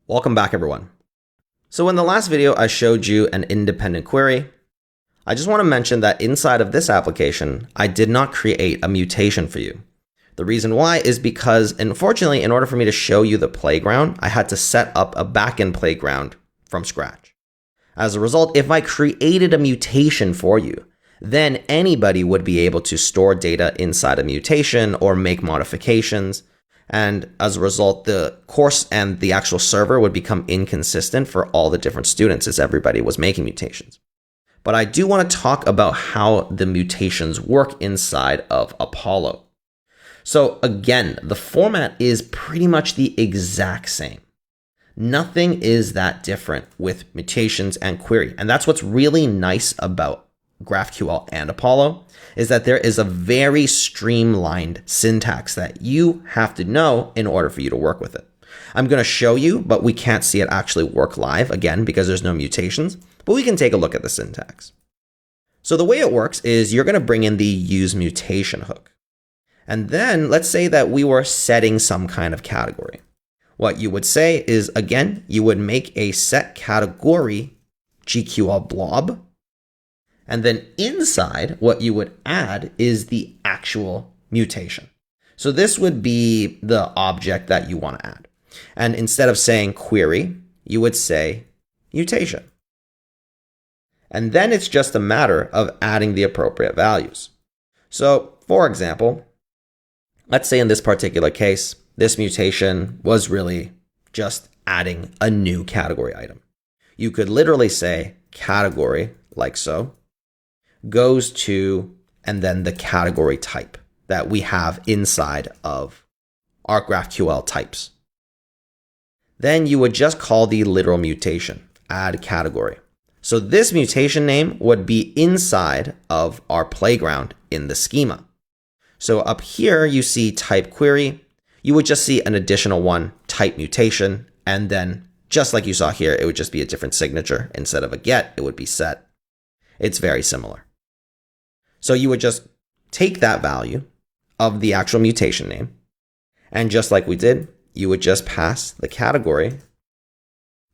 Welcome back, everyone. So in the last video, I showed you an independent query. I just want to mention that inside of this application, I did not create a mutation for you. The reason why is because, unfortunately, in order for me to show you the playground, I had to set up a backend playground from scratch. As a result, if I created a mutation for you, then anybody would be able to store data inside a mutation or make modifications. And as a result, the course and the actual server would become inconsistent for all the different students as everybody was making mutations. But I do want to talk about how the mutations work inside of Apollo. So again, the format is pretty much the exact same. Nothing is that different with mutations and query. And that's what's really nice about GraphQL and Apollo, is that there is a very streamlined syntax that you have to know in order for you to work with it. I'm going to show you, but we can't see it actually work live, again, because there's no mutations, but we can take a look at the syntax. So the way it works is you're going to bring in the use mutation hook. And then let's say that we were setting some kind of category. What you would say is, again, you would make a set category GQL blob. And then inside, what you would add is the actual mutation. So this would be the object that you want to add. And instead of saying query, you would say mutation. And then it's just a matter of adding the appropriate values. So for example, let's say in this particular case, this mutation was really just adding a new category item. You could literally say category, like so, goes to, and then the category type that we have inside of our GraphQL types. Then you would just call the literal mutation, add category. So this mutation name would be inside of our playground in the schema. So up here, you see type query. You would just see an additional one, type mutation. And then just like you saw here, it would just be a different signature. Instead of a get, it would be set. It's very similar. So you would just take that value of the actual mutation name, and just like we did, you would just pass the category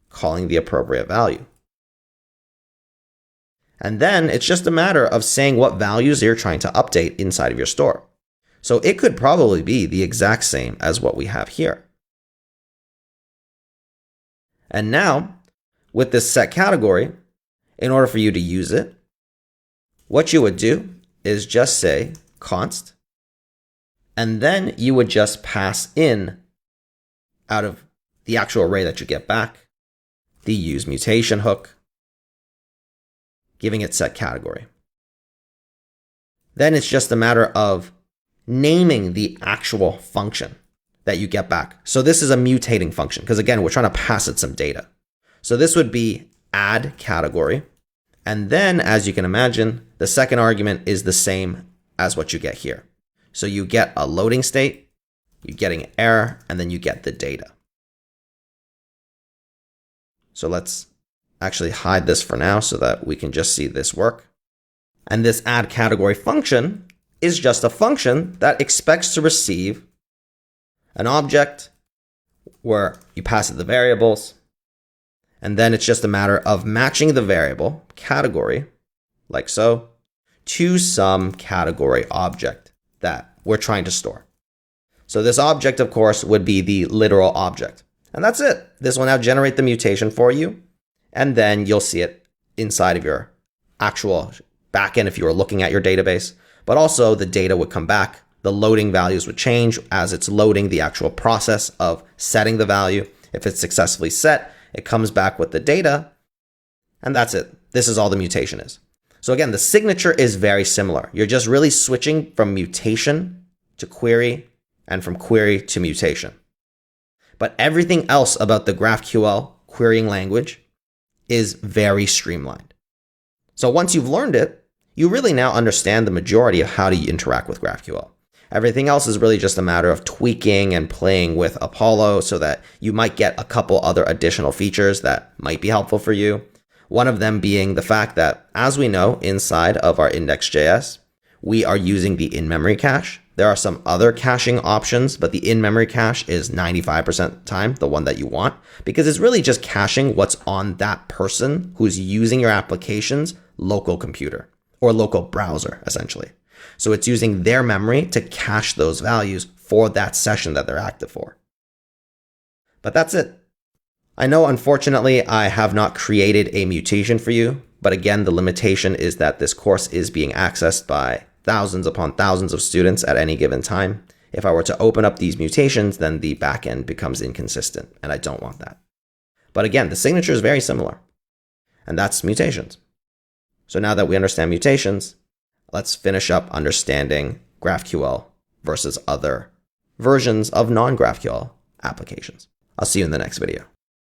calling the appropriate value. And then it's just a matter of saying what values you're trying to update inside of your store. So it could probably be the exact same as what we have here. And now, with this set category, in order for you to use it, what you would do is just say const, and then you would just pass in out of the actual array that you get back, the use mutation hook, giving it set category. Then it's just a matter of naming the actual function that you get back. So this is a mutating function, because again, we're trying to pass it some data. So this would be add category. And then, as you can imagine, the second argument is the same as what you get here. So you get a loading state, you're getting an error, and then you get the data. So let's actually hide this for now so that we can just see this work. And this add category function is just a function that expects to receive an object where you pass it the variables. And then it's just a matter of matching the variable category, like so, to some category object that we're trying to store. So this object, of course, would be the literal object. And that's it. This will now generate the mutation for you. And then you'll see it inside of your actual backend if you were looking at your database. But also the data would come back. The loading values would change as it's loading the actual process of setting the value. If it's successfully set, it comes back with the data, and that's it. This is all the mutation is. So again, the signature is very similar. You're just really switching from mutation to query and from query to mutation. But everything else about the GraphQL querying language is very streamlined. So once you've learned it, you really now understand the majority of how to interact with GraphQL. Everything else is really just a matter of tweaking and playing with Apollo so that you might get a couple other additional features that might be helpful for you. One of them being the fact that, as we know, inside of our index.js, we are using the in-memory cache There are some other caching options, but the in-memory cache is 95% of the time the one that you want, because it's really just caching what's on that person who's using your application's local computer or local browser, essentially. So it's using their memory to cache those values for that session that they're active for. But that's it. I know, unfortunately, I have not created a mutation for you, but again, the limitation is that this course is being accessed by thousands upon thousands of students at any given time. If I were to open up these mutations, then the backend becomes inconsistent, and I don't want that. But again, the signature is very similar, and that's mutations. So now that we understand mutations, let's finish up understanding GraphQL versus other versions of non-GraphQL applications. I'll see you in the next video.